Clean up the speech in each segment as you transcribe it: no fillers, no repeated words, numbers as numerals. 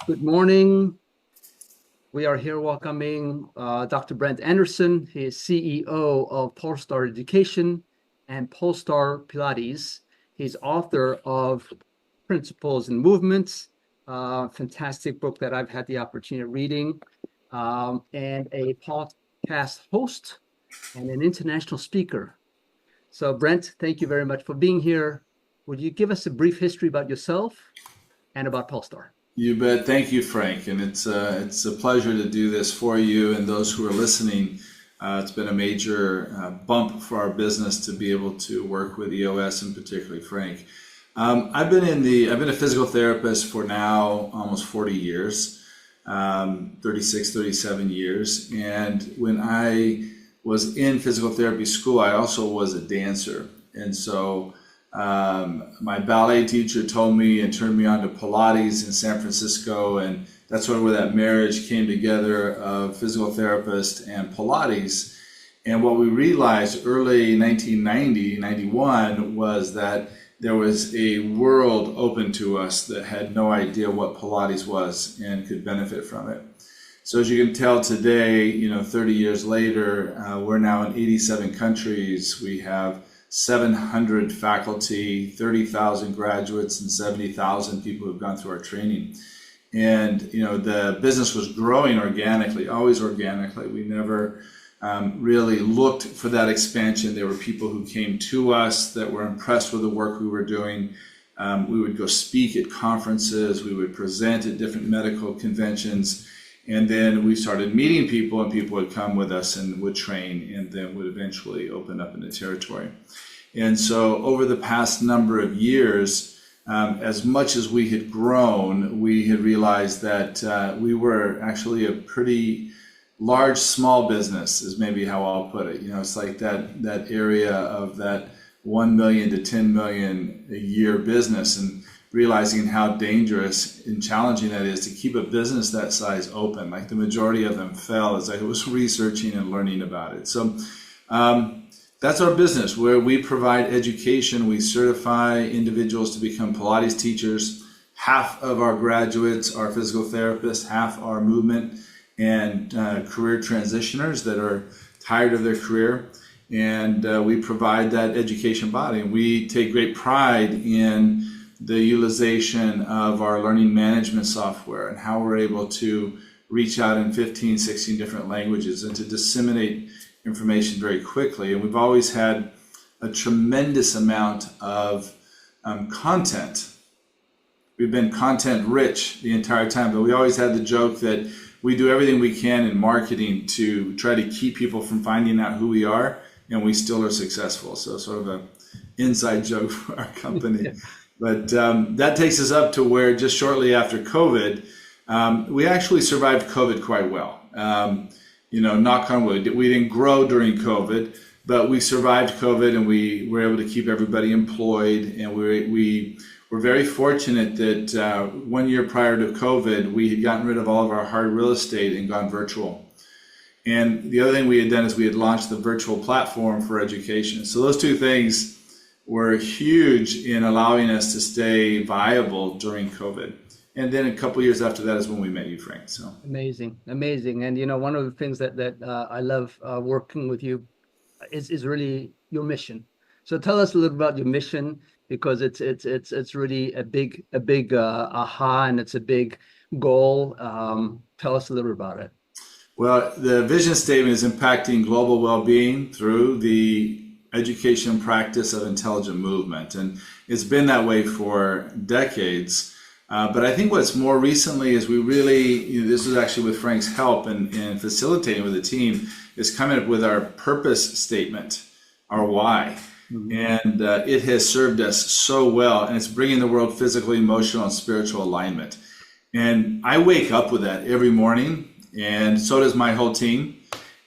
Good morning. We are here welcoming Dr. Brent Anderson. He is CEO of Polestar Education and Polestar Pilates. He's author of Principles and Movements, fantastic book that I've had the opportunity of reading, and a podcast host and an international speaker. So, Brent, thank you very much for being here. Would you give us a brief history about yourself and about Polestar? You bet. Thank you, Frank. And it's a pleasure to do this for you and those who are listening. It's been a major bump for our business to be able to work with EOS and particularly Frank. I've been a physical therapist for now almost 40 years, 36, 37 years. And when I was in physical therapy school, I also was a dancer. And so my ballet teacher told me and turned me on to Pilates in San Francisco, and that's sort of where that marriage came together of physical therapist and Pilates. And what we realized early 1990, 91 was that there was a world open to us that had no idea what Pilates was and could benefit from it. So as you can tell today, 30 years later, we're now in 87 countries. We have 700 faculty, 30,000 graduates, and 70,000 people who've gone through our training. And the business was growing organically, always organically. We never really looked for that expansion. There were people who came to us that were impressed with the work we were doing. We would go speak at conferences. We would present at different medical conventions. And then we started meeting people, and people would come with us and would train, and then would eventually open up into territory. And so over the past number of years, as much as we had grown, we had realized that we were actually a pretty large, small business is maybe how I'll put it. It's like that area of that 1 million to 10 million a year business, and realizing how dangerous and challenging that is to keep a business that size open. Like the majority of them fell as I was researching and learning about it. So that's our business, where we provide education. We certify individuals to become Pilates teachers. Half of our graduates are physical therapists, half are movement and career transitioners that are tired of their career. And we provide that education body. And we take great pride in the utilization of our learning management software and how we're able to reach out in 15, 16 different languages and to disseminate information very quickly. And we've always had a tremendous amount of content. We've been content rich the entire time, but we always had the joke that we do everything we can in marketing to try to keep people from finding out who we are, and we still are successful. So sort of an inside joke for our company. Yeah. But that takes us up to where just shortly after COVID, we actually survived COVID quite well. Knock on wood, we didn't grow during COVID, but we survived COVID, and we were able to keep everybody employed. And we were very fortunate that 1 year prior to COVID, we had gotten rid of all of our hard real estate and gone virtual. And the other thing we had done is we had launched the virtual platform for education. So those two things were huge in allowing us to stay viable during COVID. And then a couple of years after that is when we met you, Frank. So amazing. And one of the things that I love working with you is really your mission. So tell us a little about your mission, because it's really a big aha, and it's a big goal. Tell us a little about it. Well, the vision statement is impacting global well-being through the education practice of intelligent movement. And it's been that way for decades. But I think what's more recently is we really, this was actually with Frank's help and facilitating with the team, is coming up with our purpose statement, our why. Mm-hmm. And it has served us so well. And it's bringing the world physical, emotional, and spiritual alignment. And I wake up with that every morning, and so does my whole team.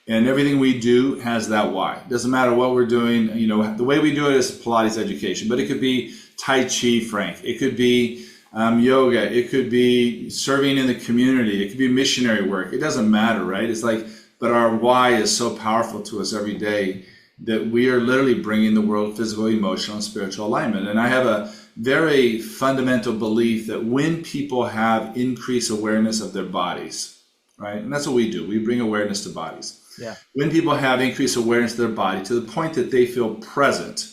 And everything we do has that why. It doesn't matter what we're doing. The way we do it is Pilates education, but it could be Tai Chi, Frank. It could be yoga. It could be serving in the community. It could be missionary work. It doesn't matter, right? It's like, but our why is so powerful to us every day that we are literally bringing the world physical, emotional, and spiritual alignment. And I have a very fundamental belief that when people have increased awareness of their bodies, right? And that's what we do. We bring awareness to bodies. Yeah. When people have increased awareness of their body to the point that they feel present,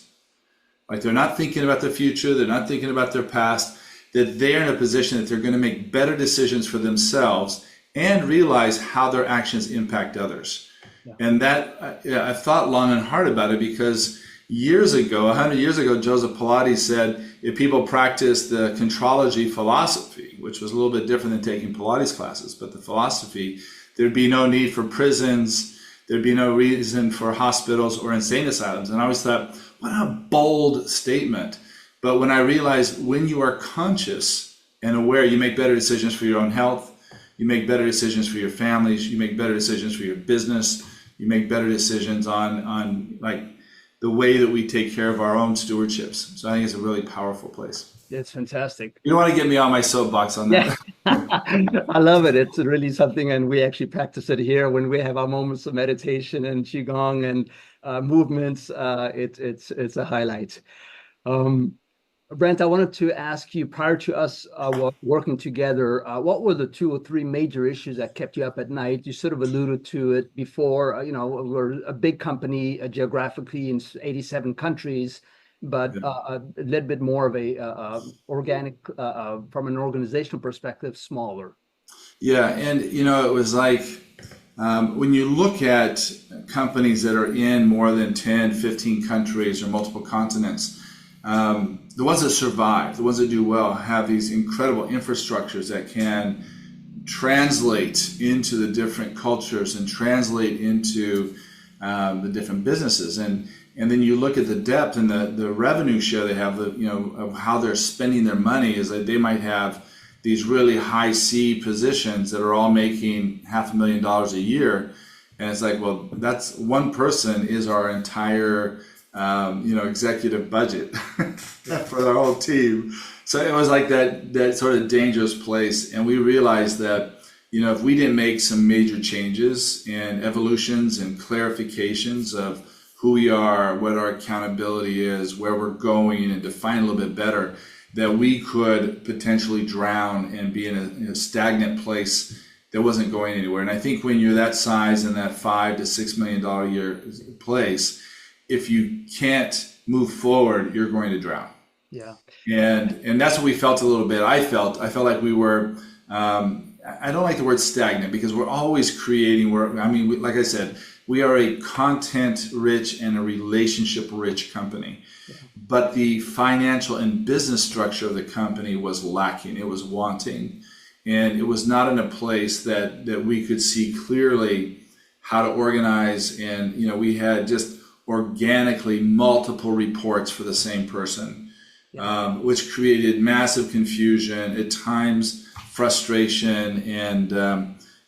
like they're not thinking about their future, they're not thinking about their past, that they're in a position that they're going to make better decisions for themselves and realize how their actions impact others. Yeah. And that, I've thought long and hard about it, because years ago, 100 years ago, Joseph Pilates said if people practiced the contrology philosophy, which was a little bit different than taking Pilates classes, but the philosophy, there'd be no need for prisons, there'd be no reason for hospitals or insane asylums. And I always thought, what a bold statement. But when I realized when you are conscious and aware, you make better decisions for your own health, you make better decisions for your families, you make better decisions for your business, you make better decisions on like the way that we take care of our own stewardships. So I think it's a really powerful place. It's fantastic. You don't want to get me on my soapbox on that. Yeah. I love it. It's really something, and we actually practice it here when we have our moments of meditation and qigong and movements. It's a highlight. Brent, I wanted to ask you, prior to us working together, what were the 2 or 3 major issues that kept you up at night? You sort of alluded to it before. We're a big company geographically in 87 countries, but a little bit more of a organic, from an organizational perspective, smaller. Yeah, and it was like when you look at companies that are in more than 10, 15 countries or multiple continents, the ones that survive, the ones that do well, have these incredible infrastructures that can translate into the different cultures and translate into the different businesses. And then you look at the depth and the revenue share they have, of how they're spending their money, is that they might have these really high C positions that are all making $500,000 a year. And it's like, well, that's one person is our entire executive budget for our whole team. So it was like that sort of dangerous place. And we realized that, if we didn't make some major changes and evolutions and clarifications of who we are, what our accountability is, where we're going, and define a little bit better, that we could potentially drown and be in a stagnant place that wasn't going anywhere. And I think when you're that size in that $5 to $6 million a year place, if you can't move forward, you're going to drown. Yeah. And that's what we felt a little bit. I felt like we were, I don't like the word stagnant, because we're always creating. Like I said, we are a content-rich and a relationship-rich company. Yeah. But the financial and business structure of the company was lacking. It was wanting. And it was not in a place that we could see clearly how to organize. And, we had just organically multiple reports for the same person, which created massive confusion, at times frustration, and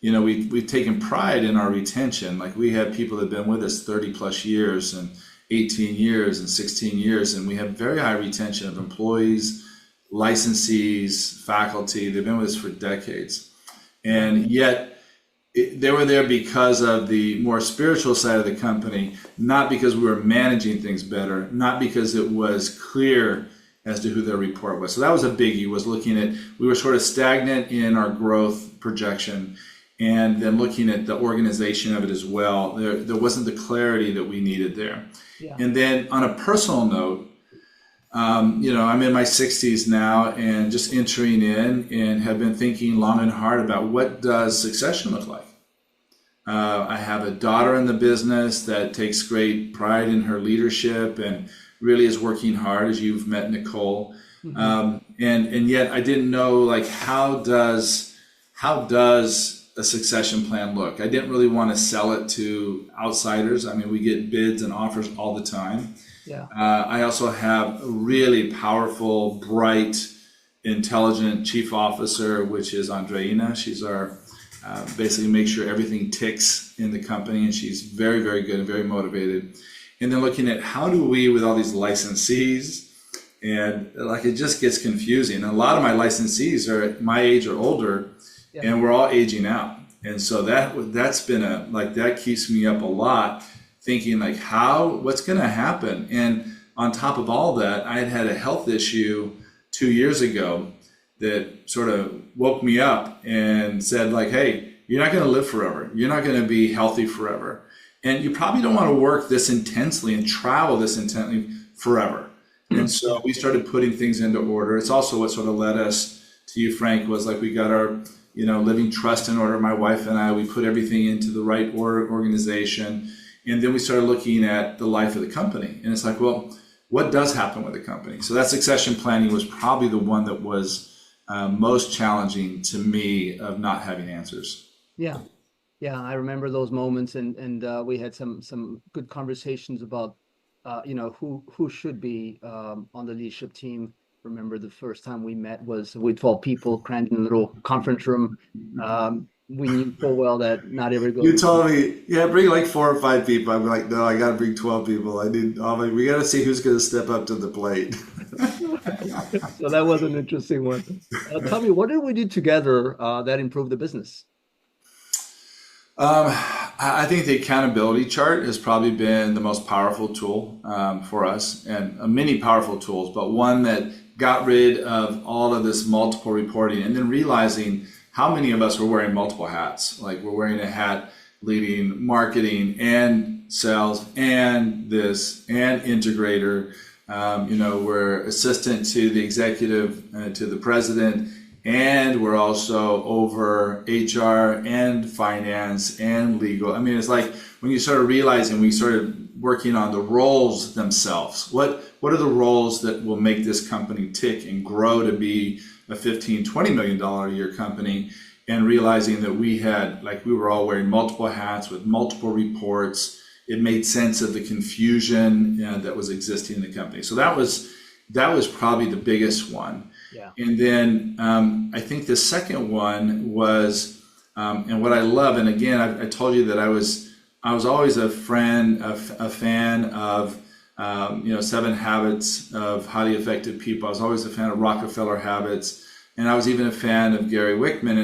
we've taken pride in our retention. Like, we have people that have been with us 30 plus years and 18 years and 16 years, and we have very high retention of employees, licensees, faculty. They've been with us for decades, and yet they were there because of the more spiritual side of the company, not because we were managing things better, not because it was clear as to who their report was. So that was a biggie, was looking at, we were sort of stagnant in our growth projection, and then looking at the organization of it as well. There wasn't the clarity that we needed there. Yeah. And then on a personal note, I'm in my 60s now, and just entering in, and have been thinking long and hard about, what does succession look like? I have a daughter in the business that takes great pride in her leadership and really is working hard, as you've met Nicole. Mm-hmm. And yet I didn't know, like, how does a succession plan look? I didn't really want to sell it to outsiders. I mean, we get bids and offers all the time. Yeah. I also have a really powerful, bright, intelligent chief officer, which is Andreina. She's our basically make sure everything ticks in the company, and she's very, very good and very motivated. And then looking at, how do we, with all these licensees, and like, it just gets confusing. And a lot of my licensees are my age or older, yeah, and we're all aging out. And so that's been that keeps me up a lot, thinking like, what's going to happen? And on top of all that, I had a health issue 2 years ago that sort of woke me up and said like, hey, you're not going to live forever. You're not going to be healthy forever. And you probably don't want to work this intensely and travel this intensely forever. And so we started putting things into order. It's also what sort of led us to you, Frank, was like we got our, living trust in order. My wife and I, we put everything into the right organization. And then we started looking at the life of the company. And it's like, well, what does happen with the company? So that succession planning was probably the one that was most challenging to me of not having answers. Yeah. Yeah, I remember those moments, and we had some good conversations about who should be on the leadership team. Remember the first time we met was with 12 people crammed in a little conference room. We knew full well that not everybody. You told me, yeah, bring like 4 or 5 people. I'm like, no, I got to bring 12 people. We got to see who's going to step up to the plate. So that was an interesting one. Tell me, what did we do together that improved the business? I think the accountability chart has probably been the most powerful tool for us, and many powerful tools, but one that got rid of all of this multiple reporting and then realizing how many of us were wearing multiple hats. Like we're wearing a hat leading marketing and sales and this and integrator. We're assistant to the executive, to the president, and we're also over HR and finance and legal. I mean, it's like when you started realizing, we started working on the roles themselves. What are the roles that will make this company tick and grow to be a $15-20 million a year company? And realizing that we were all wearing multiple hats with multiple reports. It made sense of the confusion that was existing in the company. So that was probably the biggest one. Yeah. And then I think the second one was, and what I love, and again, I told you that I was always a fan of 7 Habits of Highly Effective People. I was always a fan of Rockefeller Habits, and I was even a fan of Gary Wickman.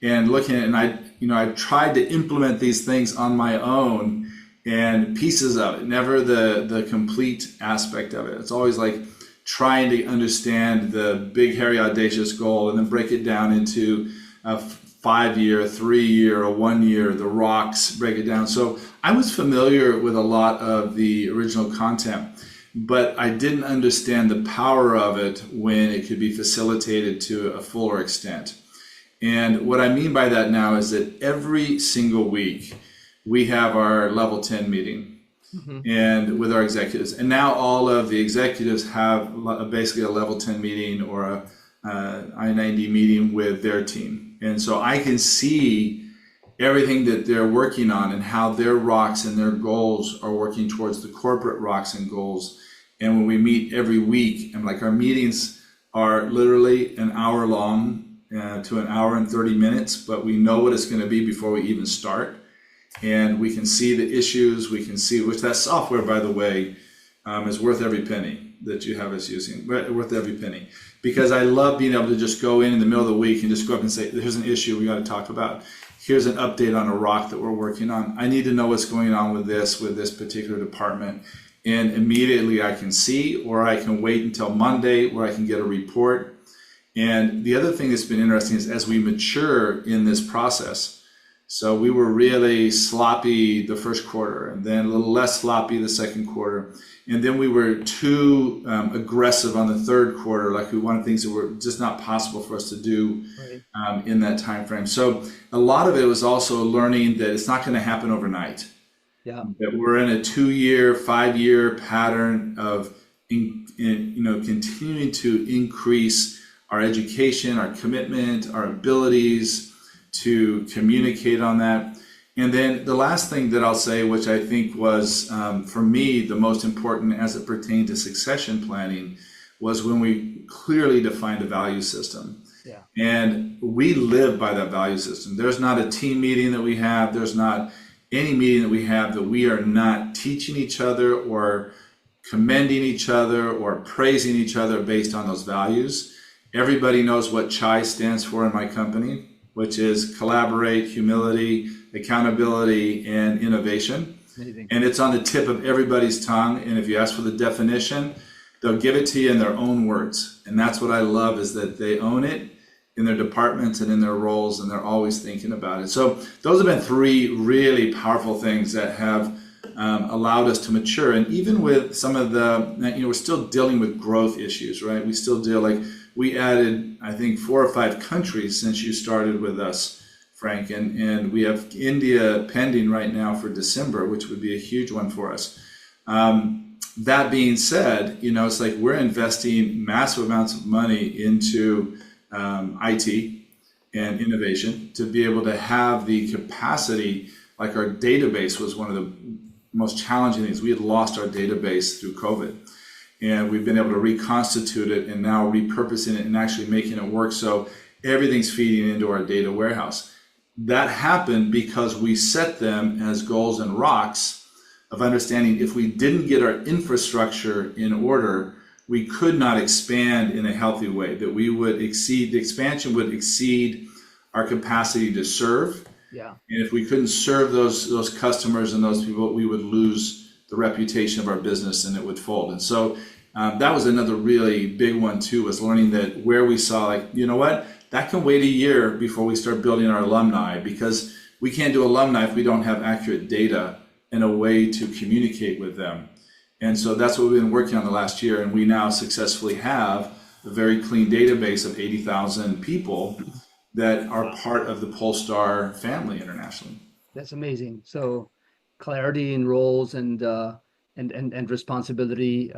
And looking at it, and I tried to implement these things on my own and pieces of it, never the complete aspect of it. It's always like trying to understand the big, hairy, audacious goal and then break it down into a 5-year, 3-year, a 1 year, the rocks, break it down. So I was familiar with a lot of the original content, but I didn't understand the power of it when it could be facilitated to a fuller extent. And what I mean by that now is that every single week we have our level 10 meeting. Mm-hmm. And with our executives, and now all of the executives have basically a level 10 meeting or a I-90 meeting with their team. And so I can see everything that they're working on and how their rocks and their goals are working towards the corporate rocks and goals. And when we meet every week, and like our meetings are literally an hour long to an hour and 30 minutes, but we know what it's going to be before we even start. And we can see the issues, we can see, which that software, by the way, is worth every penny that you have us using, worth every penny. Because I love being able to just go in the middle of the week and just go up and say, here's an issue we got to talk about. Here's an update on a rock that we're working on. I need to know what's going on with this particular department. And immediately I can see, or I can wait until Monday where I can get a report. And the other thing that's been interesting is as we mature in this process, so we were really sloppy the first quarter, and then a little less sloppy the second quarter. And then we were too aggressive on the third quarter, like we wanted things that were just not possible for us to do in that time frame. So a lot of it was also learning that it's not going to happen overnight. Yeah. That we're in a 2-year, 5-year pattern of continuing to increase our education, our commitment, our abilities to communicate on that. And then the last thing that I'll say, which I think was for me the most important as it pertained to succession planning, was when we clearly defined a value system. Yeah. And we live by that value system. There's not a team meeting that we have, there's not any meeting that we have that we are not teaching each other or commending each other or praising each other based on those values. Everybody knows what CHI stands for in my company, which is collaborate, humility, accountability, and innovation. Amazing. And it's on the tip of everybody's tongue. And if you ask for the definition, they'll give it to you in their own words. And that's what I love, is that they own it in their departments and in their roles, and they're always thinking about it. So those have been three really powerful things that have allowed us to mature. And even with some of the, we're still dealing with growth issues, right? We still deal, like, we added, I think, 4 or 5 countries since you started with us, Frank, and we have India pending right now for December, which would be a huge one for us. That being said, it's like we're investing massive amounts of money into IT and innovation to be able to have the capacity. Like, our database was one of the most challenging things. We had lost our database through COVID, and we've been able to reconstitute it and now repurposing it and actually making it work. So everything's feeding into our data warehouse. That happened because we set them as goals and rocks of understanding if we didn't get our infrastructure in order, we could not expand in a healthy way, that we would exceed, the expansion would exceed our capacity to serve. Yeah. And if we couldn't serve those customers and those people, we would lose the reputation of our business and it would fold. And so that was another really big one too, was learning that where we saw, like, you know what, that can wait a year before we start building our alumni, because we can't do alumni if we don't have accurate data and a way to communicate with them. And so that's what we've been working on the last year. And we now successfully have a very clean database of 80,000 people that are part of the Polestar family internationally. That's amazing. So clarity in roles and responsibility,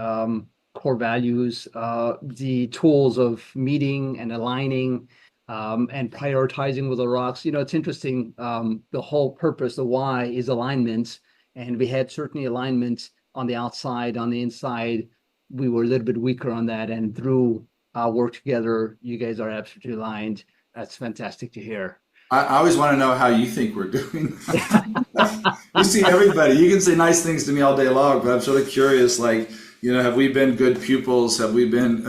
core values, the tools of meeting and aligning, and prioritizing with the rocks. It's interesting. The whole purpose, the why, is alignment. And we had certainly alignment on the outside. On the inside, we were a little bit weaker on that. And through our work together, you guys are absolutely aligned. That's fantastic to hear. I always want to know how you think we're doing. You see everybody. You can say nice things to me all day long, but I'm sort of curious, like, have we been good pupils? Have we been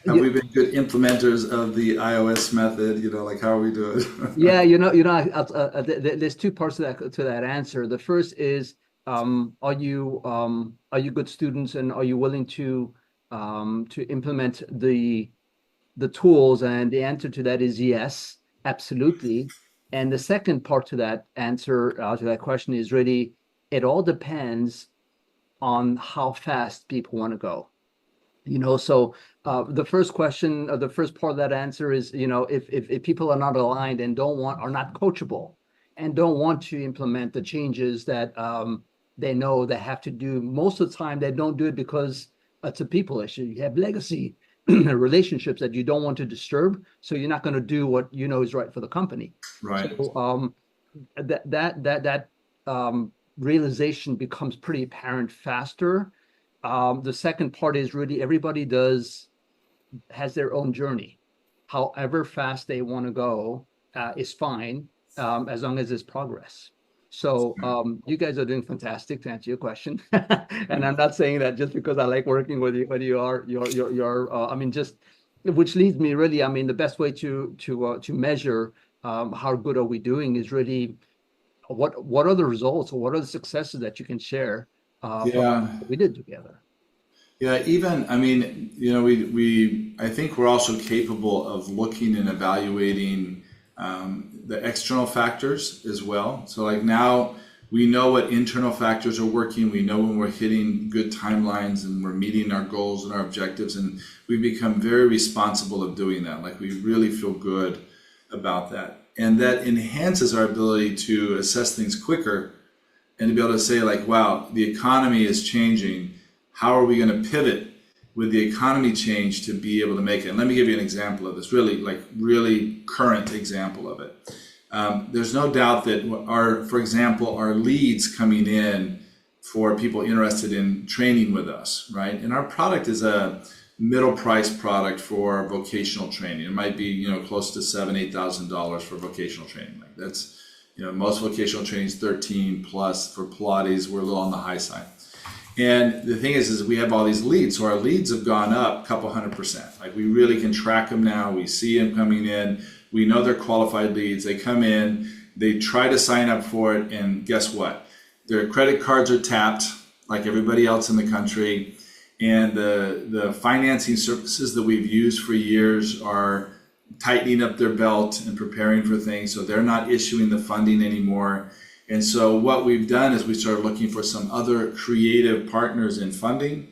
we been good implementers of the iOS method? Like, how are we doing? Yeah, there's 2 parts to that answer. The first is, are you good students, and are you willing to implement the tools? And the answer to that is yes, absolutely. And the second part to that answer, to that question, is really, it all depends on how fast people want to go. So the first question, the first part of that answer is, if people are not aligned and are not coachable and don't want to implement the changes that they know they have to do, most of the time they don't do it because it's a people issue. You have legacy relationships that you don't want to disturb, so you're not going to do what is right for the company. Right. So that realization becomes pretty apparent faster. The second part is really, everybody has their own journey. However fast they want to go is fine, as long as there's progress. So you guys are doing fantastic, to answer your question. And I'm not saying that just because I like working with you, but you're just, which leads me really, the best way to measure how good are we doing is really, what are the results, or what are the successes that you can share from what we did together. Yeah, even, I think we're also capable of looking and evaluating the external factors as well. So, like, now we know what internal factors are working. We know when we're hitting good timelines and we're meeting our goals and our objectives, and we become very responsible of doing that. Like, we really feel good about that. And that enhances our ability to assess things quicker and to be able to say, like, wow, the economy is changing. How are we going to pivot with the economy change to be able to make it? And let me give you an example of this, really current example of it. There's no doubt that for example, our leads coming in for people interested in training with us, right? And our product is a middle price product for vocational training. It might be, close to $7,000, $8,000 for vocational training. Like, that's, most vocational training is 13 plus. For Pilates, we're a little on the high side. And the thing is we have all these leads. So our leads have gone up a couple 100%. Like, we really can track them now. We see them coming in. We know they're qualified leads. They come in, they try to sign up for it, and guess what? Their credit cards are tapped like everybody else in the country. And the financing services that we've used for years are tightening up their belt and preparing for things. So they're not issuing the funding anymore. And so what we've done is we started looking for some other creative partners in funding.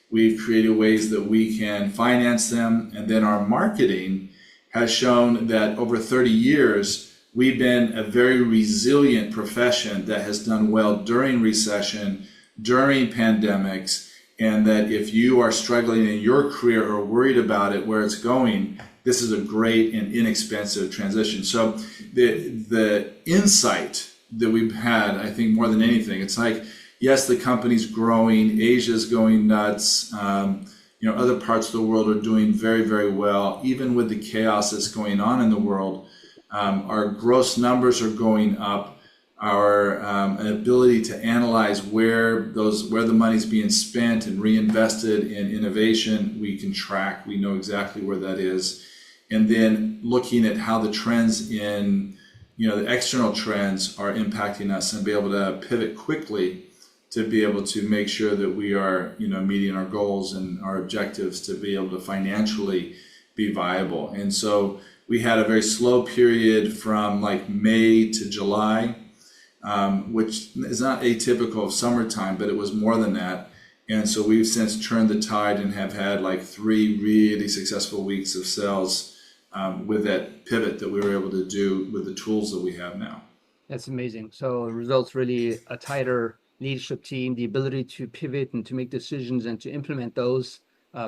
We've created ways that we can finance them. And then our marketing has shown that over 30 years, we've been a very resilient profession that has done well during recession, during pandemics, and that if you are struggling in your career or worried about it, where it's going, this is a great and inexpensive transition. So the insight that we've had, I think more than anything, it's like, yes, the company's growing, Asia's going nuts, other parts of the world are doing very, very well. Even with the chaos that's going on in the world, our gross numbers are going up. Our ability to analyze where the money's being spent and reinvested in innovation, we can track. We know exactly where that is. And then looking at how the trends in, the external trends are impacting us and be able to pivot quickly to be able to make sure that we are, meeting our goals and our objectives to be able to financially be viable. And so we had a very slow period from like May to July, which is not atypical of summertime, but it was more than that. And so we've since turned the tide and have had like 3 really successful weeks of sales with that pivot that we were able to do with the tools that we have now. That's amazing. So results really a tighter leadership team, the ability to pivot and to make decisions and to implement those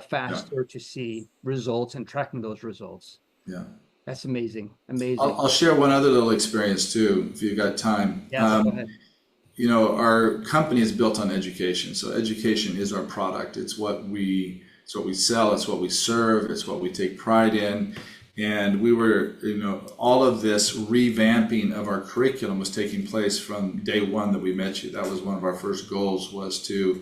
faster to see results and tracking those results. Yeah. That's amazing. Amazing. I'll share one other little experience too, if you've got time. Yes, go ahead. Our company is built on education. So education is our product. It's what we sell. It's what we serve. It's what we take pride in. And we were, all of this revamping of our curriculum was taking place from day one that we met you. That was one of our first goals, was to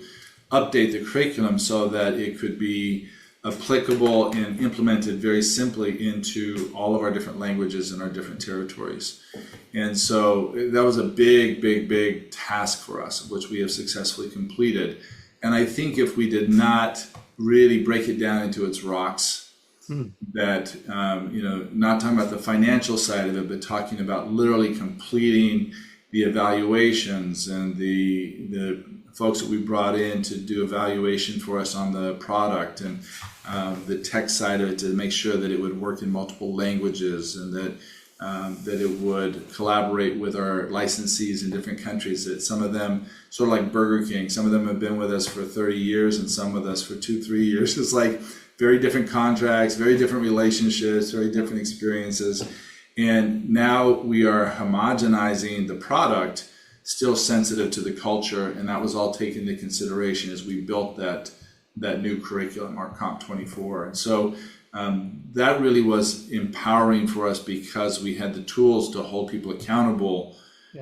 update the curriculum so that it could be applicable and implemented very simply into all of our different languages and our different territories. And so that was a big, big, big task for us, which we have successfully completed. And I think if we did not really break it down into its rocks, that, not talking about the financial side of it, but talking about literally completing the evaluations and the folks that we brought in to do evaluation for us on the product and the tech side of it to make sure that it would work in multiple languages and that it would collaborate with our licensees in different countries. That some of them, sort of like Burger King, some of them have been with us for 30 years and some with us for 2-3 years. It's like very different contracts, very different relationships, very different experiences. And now we are homogenizing the product, still sensitive to the culture, and that was all taken into consideration as we built that new curriculum, our Comp 24. And so that really was empowering for us because we had the tools to hold people accountable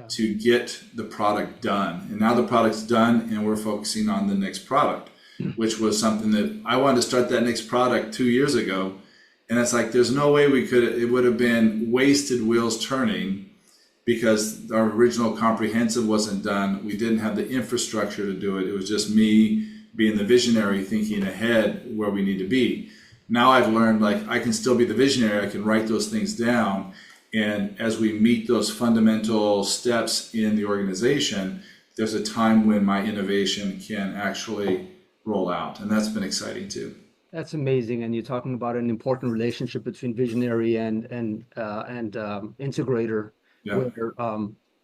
to get the product done. And now the product's done and we're focusing on the next product, which was something that I wanted to start that next product 2 years ago. And it's like, there's no way it would have been wasted wheels turning because our original comprehensive wasn't done. We didn't have the infrastructure to do it. It was just me being the visionary, thinking ahead where we need to be. Now I've learned, like, I can still be the visionary. I can write those things down. And as we meet those fundamental steps in the organization, there's a time when my innovation can actually roll out. And that's been exciting too. That's amazing. And you're talking about an important relationship between visionary and integrator, where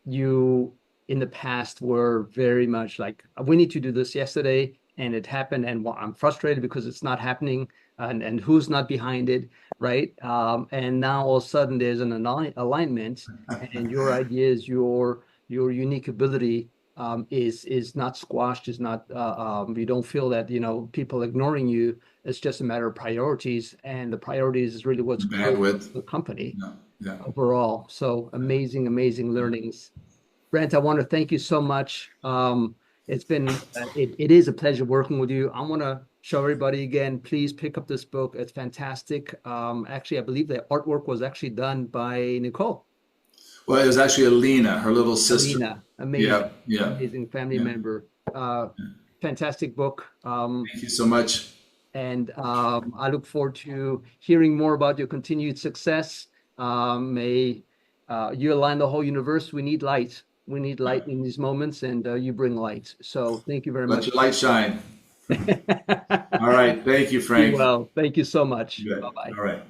you in the past were very much like, we need to do this yesterday, and it happened, and I'm frustrated because it's not happening, and who's not behind it, right? And now all of a sudden there's an alignment, and your ideas, your unique ability is not squashed, is not you don't feel that people ignoring you. It's just a matter of priorities, and the priorities is really what's growing the company overall. So amazing learnings. Brent, I want to thank you so much. It's been it is a pleasure working with you. I want to show everybody again, please pick up this book. It's fantastic. Actually, I believe the artwork was actually done by Nicole. Well, it was actually Alina, her little sister. Alina, amazing, amazing family member. fantastic book. Thank you so much. And I look forward to hearing more about your continued success. May you align the whole universe. We need light. We need light in these moments, and you bring light. So thank you very Let much. your light shine. All right. Thank you, Be Frank. well. Thank you so much. Good. Bye bye. All right.